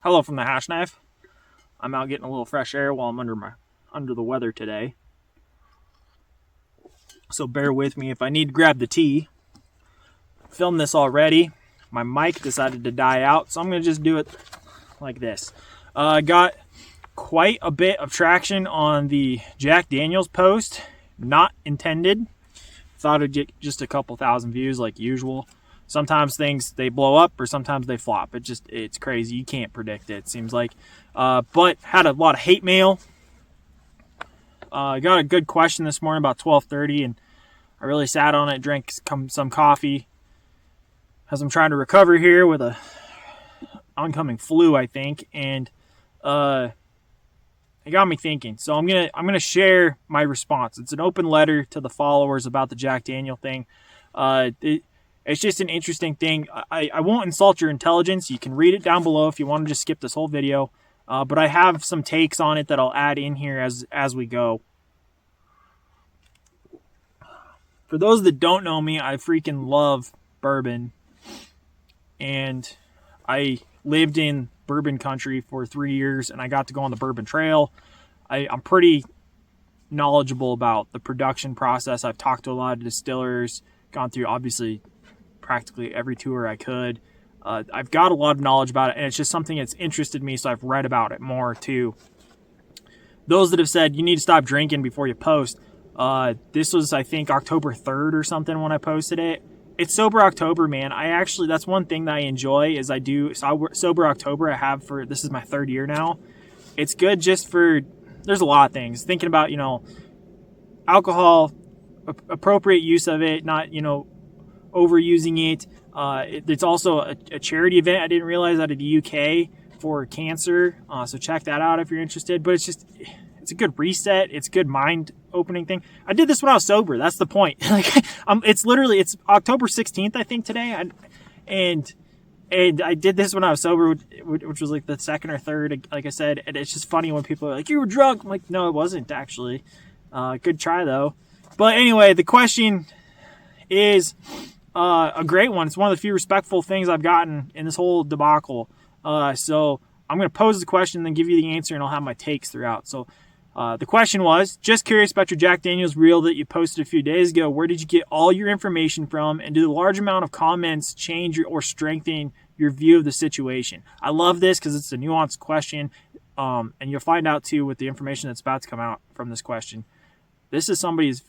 Hello from the Hashknife. I'm out getting a little fresh air while I'm under the weather today. So bear with me if I need to grab the tea. Filmed this already. My mic decided to die out, so I'm going to just do it like this. Got quite a bit of traction on the Jack Daniels post. Not intended. Thought it'd get just a couple thousand views like usual. Sometimes things, they blow up or sometimes they flop. It's crazy. You can't predict it seems like. But had a lot of hate mail. Got a good question this morning about 12:30, and I really sat on it, drank some coffee as I'm trying to recover here with a oncoming flu, I think, and it got me thinking. So I'm gonna share my response. It's an open letter to the followers about the Jack Daniel thing. It's just an interesting thing. I won't insult your intelligence. You can read it down below if you want to just skip this whole video. But I have some takes on it that I'll add in here as we go. For those that don't know me, I freaking love bourbon. And I lived in bourbon country for 3 years, and I got to go on the bourbon trail. I'm pretty knowledgeable about the production process. I've talked to a lot of distillers, gone through, obviously, practically every tour I could. I've got a lot of knowledge about it, and it's just something that's interested me, so I've read about it more too. Those that have said you need to stop drinking before you post, this was, I think, October 3rd or something when I posted it. It's Sober October, man. That's one thing that I enjoy is I do Sober October. This is my 3rd year now. It's good just for, there's a lot of things. Thinking about, alcohol, appropriate use of it, not, overusing it. It's also a charity event. I didn't realize out of the UK for cancer. So check that out if you're interested. But it's a good reset. It's a good mind opening thing. I did this when I was sober. That's the point. It's October 16th, I think, today. And I did this when I was sober, which was like the 2nd or 3rd, like I said. And it's just funny when people are like, you were drunk. I'm like, no, it wasn't actually. Good try though. But anyway, the question is a great one. It's one of the few respectful things I've gotten in this whole debacle. So I'm going to pose the question, then give you the answer, and I'll have my takes throughout. So the question was, just curious about your Jack Daniels reel that you posted a few days ago. Where did you get all your information from? And do the large amount of comments change or strengthen your view of the situation? I love this because it's a nuanced question. And you'll find out too with the information that's about to come out from this question. This is somebody who's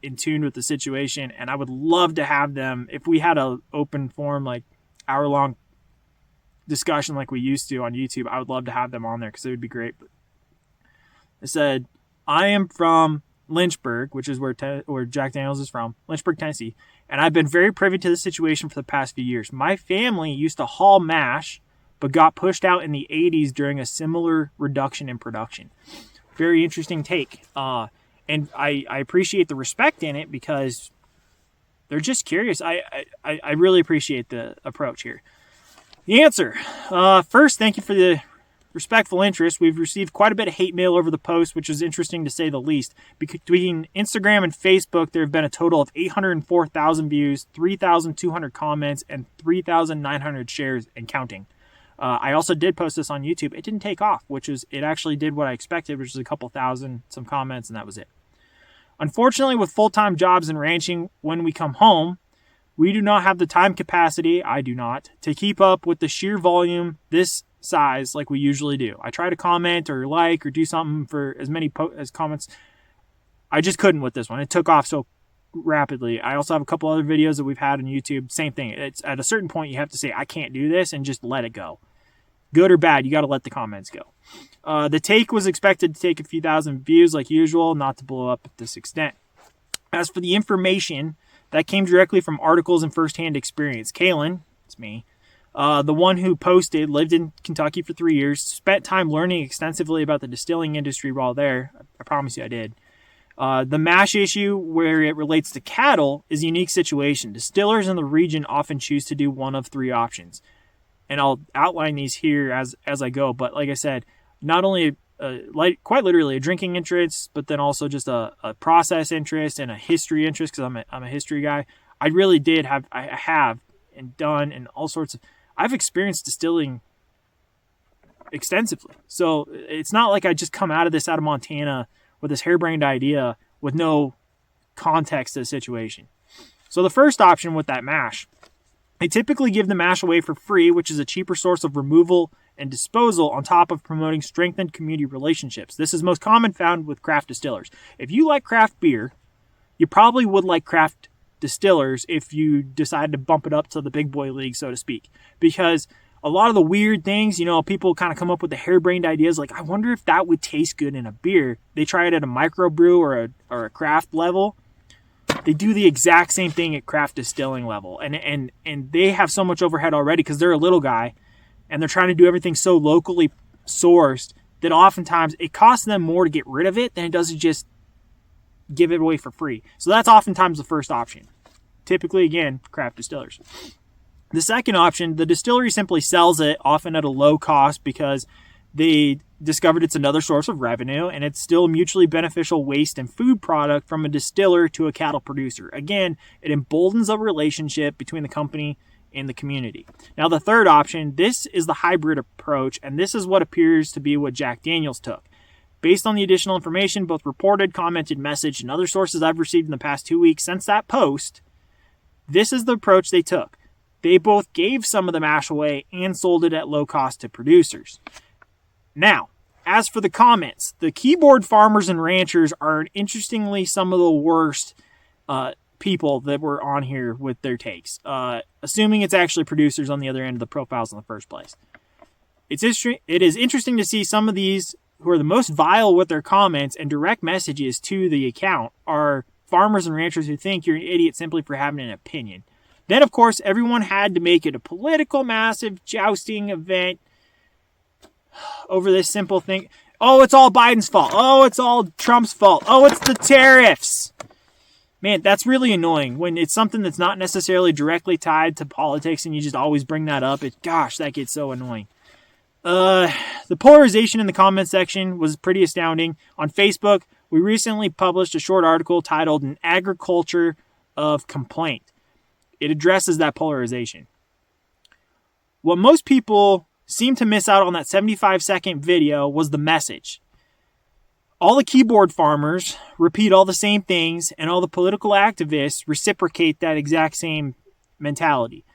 in tune with the situation, and I would love to have them, if we had an open forum, like hour-long discussion like we used to on YouTube, I would love to have them on there because it would be great. But I said, I am from Lynchburg, which is where Jack Daniels is from, Lynchburg, Tennessee, and I've been very privy to the situation for the past few years. My family used to haul mash, but got pushed out in the 80s during a similar reduction in production. Very interesting take. And I appreciate the respect in it because they're just curious. I really appreciate the approach here. The answer. First, thank you for the respectful interest. We've received quite a bit of hate mail over the post, which is interesting to say the least. Between Instagram and Facebook, there have been a total of 804,000 views, 3,200 comments, and 3,900 shares and counting. I also did post this on YouTube. It didn't take off, it actually did what I expected, which is a couple thousand, some comments, and that was it. Unfortunately, with full-time jobs and ranching, when we come home, we do not have the time capacity, I do not, to keep up with the sheer volume this size like we usually do. I try to comment or like or do something for as many as comments. I just couldn't with this one. It took off so rapidly. I also have a couple other videos that we've had on YouTube. Same thing. It's at a certain point you have to say, I can't do this, and just let it go. Good or bad, you got to let the comments go. The take was expected to take a few thousand views like usual, not to blow up at this extent. As for the information, that came directly from articles and firsthand experience. Kaylin, it's me, the one who posted, lived in Kentucky for 3 years, spent time learning extensively about the distilling industry while there. I promise you I did. The mash issue, where it relates to cattle, is a unique situation. Distillers in the region often choose to do one of 3 options. And I'll outline these here as I go. But like I said, not only quite literally a drinking interest, but then also just a process interest and a history interest, because I'm a history guy. I really did have and done and all sorts of. I've experienced distilling extensively. So it's not like I just come out of Montana with this harebrained idea with no context to the situation. So the first option with that mash, they typically give the mash away for free, which is a cheaper source of removal and disposal on top of promoting strengthened community relationships. This is most common found with craft distillers. If you like craft beer, you probably would like craft distillers if you decide to bump it up to the big boy league, so to speak. Because a lot of the weird things, people kind of come up with the harebrained ideas like, I wonder if that would taste good in a beer. They try it at a microbrew or a craft level. They do the exact same thing at craft distilling level. And they have so much overhead already because they're a little guy and they're trying to do everything so locally sourced that oftentimes it costs them more to get rid of it than it does to just give it away for free. So that's oftentimes the first option. Typically, again, craft distillers. The second option, the distillery simply sells it, often at a low cost because they discovered it's another source of revenue and it's still a mutually beneficial waste and food product from a distiller to a cattle producer. Again, it emboldens a relationship between the company and the community. Now, the third option, this is the hybrid approach, and this is what appears to be what Jack Daniel's took. Based on the additional information, both reported, commented, messaged, and other sources I've received in the past 2 weeks since that post, this is the approach they took. They both gave some of the mash away and sold it at low cost to producers. Now, as for the comments, the keyboard farmers and ranchers are interestingly some of the worst people that were on here with their takes, assuming it's actually producers on the other end of the profiles in the first place. It is interesting to see some of these who are the most vile with their comments and direct messages to the account are farmers and ranchers who think you're an idiot simply for having an opinion. Then, of course, everyone had to make it a political, massive jousting event over this simple thing. Oh, it's all Biden's fault. Oh, it's all Trump's fault. Oh, it's the tariffs. Man, that's really annoying when it's something that's not necessarily directly tied to politics and you just always bring that up. Gosh, that gets so annoying. The polarization in the comment section was pretty astounding. On Facebook, we recently published a short article titled An Agriculture of Complaint. It addresses that polarization. What most people seem to miss out on that 75-second video was the message. All the keyboard farmers repeat all the same things, and all the political activists reciprocate that exact same mentality.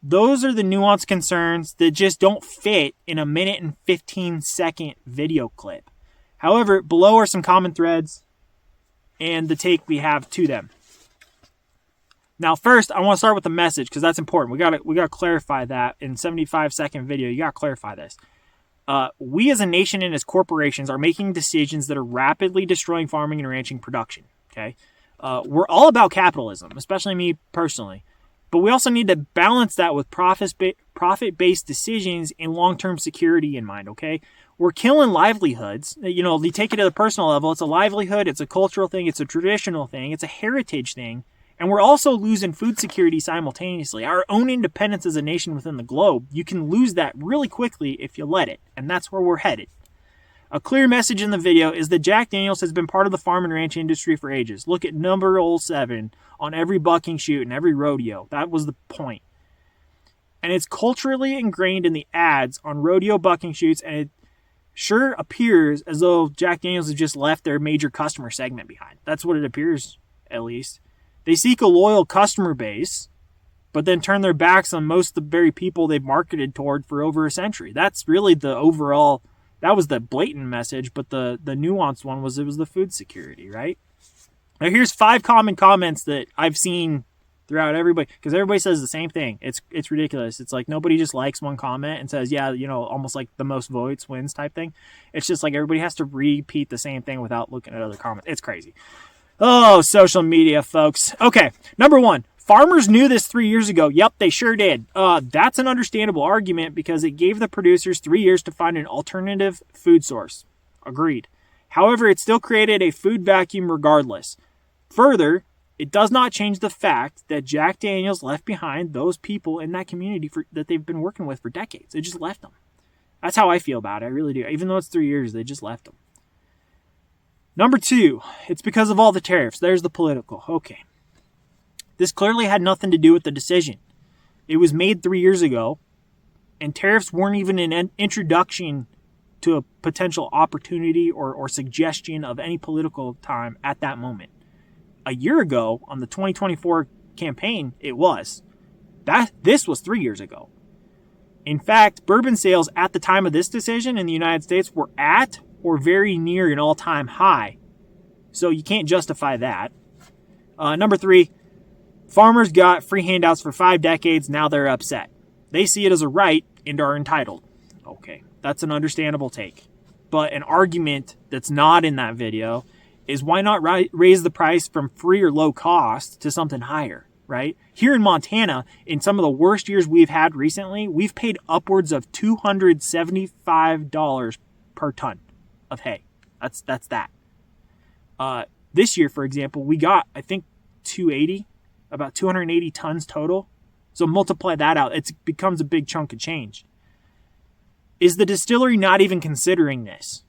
Those are the nuanced concerns that just don't fit in a minute and 15-second video clip. However, below are some common threads and the take we have to them. Now, first, I want to start with the message because that's important. We got to clarify that in 75-second video. You got to clarify this. We as a nation and as corporations are making decisions that are rapidly destroying farming and ranching production. Okay, we're all about capitalism, especially me personally, but we also need to balance that with profit-based decisions and long-term security in mind. Okay, we're killing livelihoods. You take it to the personal level. It's a livelihood. It's a cultural thing. It's a traditional thing. It's a heritage thing. And we're also losing food security simultaneously. Our own independence as a nation within the globe, you can lose that really quickly if you let it. And that's where we're headed. A clear message in the video is that Jack Daniel's has been part of the farm and ranch industry for ages. Look at number 07 on every bucking chute and every rodeo. That was the point. And it's culturally ingrained in the ads on rodeo bucking chutes, and it sure appears as though Jack Daniel's has just left their major customer segment behind. That's what it appears, at least. They seek a loyal customer base, but then turn their backs on most of the very people they've marketed toward for over a century. That's really the overall, that was the blatant message, but the nuanced one was it was the food security, right? Now here's 5 common comments that I've seen throughout everybody, because everybody says the same thing. It's ridiculous. It's like nobody just likes one comment and says, yeah, almost like the most votes wins type thing. It's just like everybody has to repeat the same thing without looking at other comments. It's crazy. Oh, social media, folks. Okay, number 1. Farmers knew this 3 years ago. Yep, they sure did. That's an understandable argument because it gave the producers 3 years to find an alternative food source. Agreed. However, it still created a food vacuum regardless. Further, it does not change the fact that Jack Daniel's left behind those people in that community that they've been working with for decades. They just left them. That's how I feel about it. I really do. Even though it's 3 years, they just left them. Number 2, it's because of all the tariffs. There's the political. Okay. This clearly had nothing to do with the decision. It was made 3 years ago, and tariffs weren't even an introduction to a potential opportunity or suggestion of any political time at that moment. A year ago, on the 2024 campaign, it was. This was 3 years ago. In fact, bourbon sales at the time of this decision in the United States were at or very near an all-time high. So you can't justify that. Number 3, farmers got free handouts for 5 decades. Now they're upset. They see it as a right and are entitled. Okay, that's an understandable take. But an argument that's not in that video is why not raise the price from free or low cost to something higher, right? Here in Montana, in some of the worst years we've had recently, we've paid upwards of $275 per ton of hay. That's that. This year, for example, we got, I think, about 280 tons total. So multiply that out. It becomes a big chunk of change. Is the distillery not even considering this?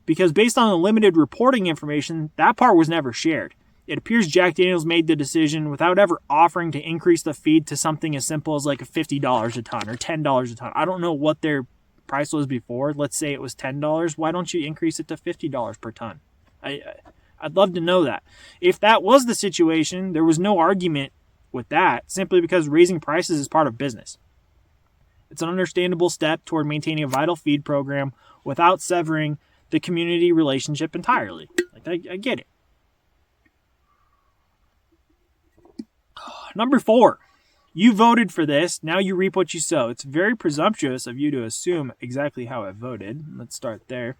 Because based on the limited reporting information, that part was never shared. It appears Jack Daniel's made the decision without ever offering to increase the feed to something as simple as like a $50 a ton or $10 a ton. I don't know what their price was before. Let's say it was $10. Why don't you increase it to $50 per ton? I'd love to know that. If that was the situation, there was no argument with that, simply because raising prices is part of business. It's an understandable step toward maintaining a vital feed program without severing the community relationship entirely. Like, I get it. Number 4, you voted for this. Now you reap what you sow. It's very presumptuous of you to assume exactly how I voted. Let's start there.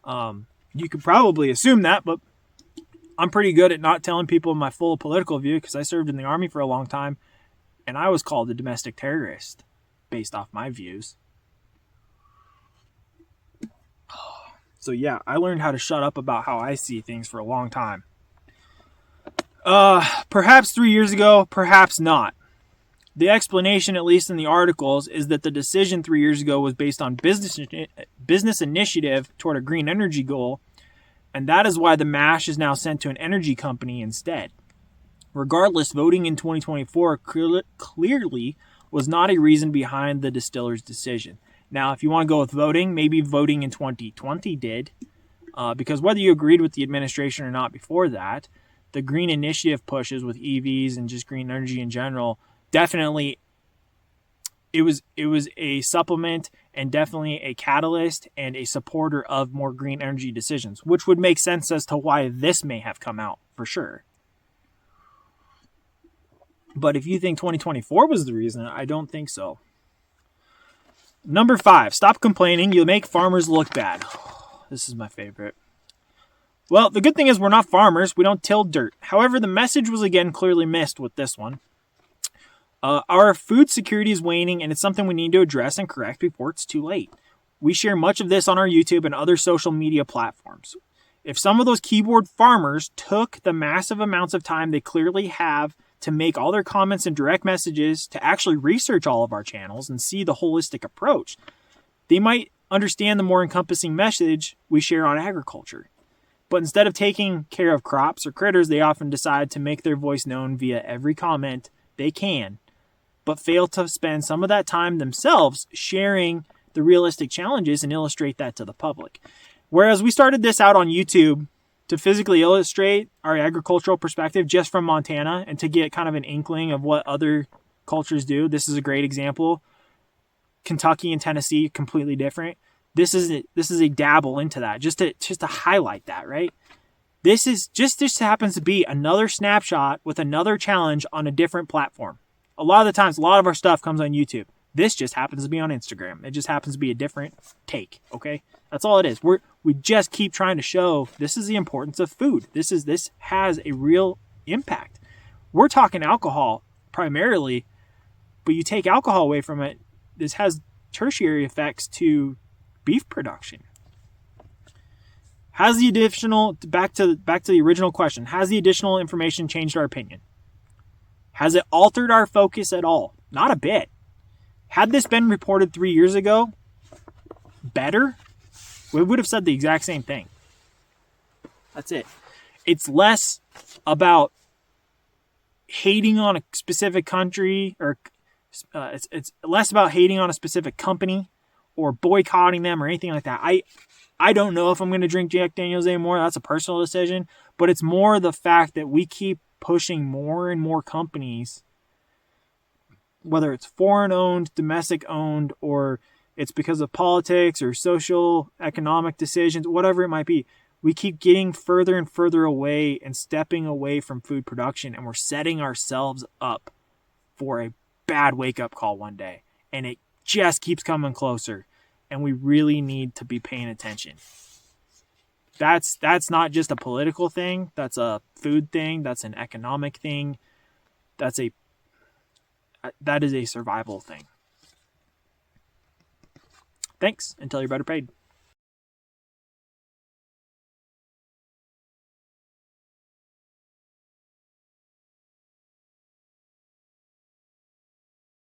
You could probably assume that, but I'm pretty good at not telling people my full political view because I served in the Army for a long time, and I was called a domestic terrorist based off my views. So yeah, I learned how to shut up about how I see things for a long time. Perhaps 3 years ago, perhaps not. The explanation, at least in the articles, is that the decision 3 years ago was based on business initiative toward a green energy goal, and that is why the mash is now sent to an energy company instead. Regardless, voting in 2024 clearly was not a reason behind the distiller's decision. Now, if you want to go with voting, maybe voting in 2020 did, because whether you agreed with the administration or not before that, the green initiative pushes with EVs and just green energy in general, definitely it was a supplement and definitely a catalyst and a supporter of more green energy decisions, which would make sense as to why this may have come out for sure. But if you think 2024 was the reason, I don't think so. Number 5, stop complaining. You'll make farmers look bad. This is my favorite. Well, the good thing is we're not farmers. We don't till dirt. However, the message was again clearly missed with this one. Our food security is waning, and it's something we need to address and correct before it's too late. We share much of this on our YouTube and other social media platforms. If some of those keyboard farmers took the massive amounts of time they clearly have to make all their comments and direct messages, to actually research all of our channels and see the holistic approach, they might understand the more encompassing message we share on agriculture. But instead of taking care of crops or critters, they often decide to make their voice known via every comment they can, but fail to spend some of that time themselves sharing the realistic challenges and illustrate that to the public. Whereas we started this out on YouTube to physically illustrate our agricultural perspective just from Montana and to get kind of an inkling of what other cultures do. This is a great example. Kentucky and Tennessee, completely different. This is a dabble into that, just to highlight that, right? This happens to be another snapshot with another challenge on a different platform. A lot of the times, a lot of our stuff comes on YouTube. This just happens to be on Instagram. It just happens to be a different take, okay? That's all it is. We just keep trying to show this is the importance of food. This has a real impact. We're talking alcohol primarily, but you take alcohol away from it, this has tertiary effects to beef production. Has the additional, back to the original question, has the additional information changed our opinion? Has it altered our focus at all? Not a bit. Had this been reported 3 years ago, better? We would have said the exact same thing. That's it. It's less about hating on a specific country, or it's less about hating on a specific company or boycotting them or anything like that. I don't know if I'm going to drink Jack Daniels anymore. That's a personal decision. But it's more the fact that we keep pushing more and more companies, whether it's foreign-owned, domestic-owned, or it's because of politics or social, economic decisions, whatever it might be. We keep getting further and further away and stepping away from food production, and we're setting ourselves up for a bad wake-up call one day. And it just keeps coming closer. And we really need to be paying attention. That's not just a political thing. That's a food thing. That's an economic thing. That is a survival thing. Thanks. Until you're better paid.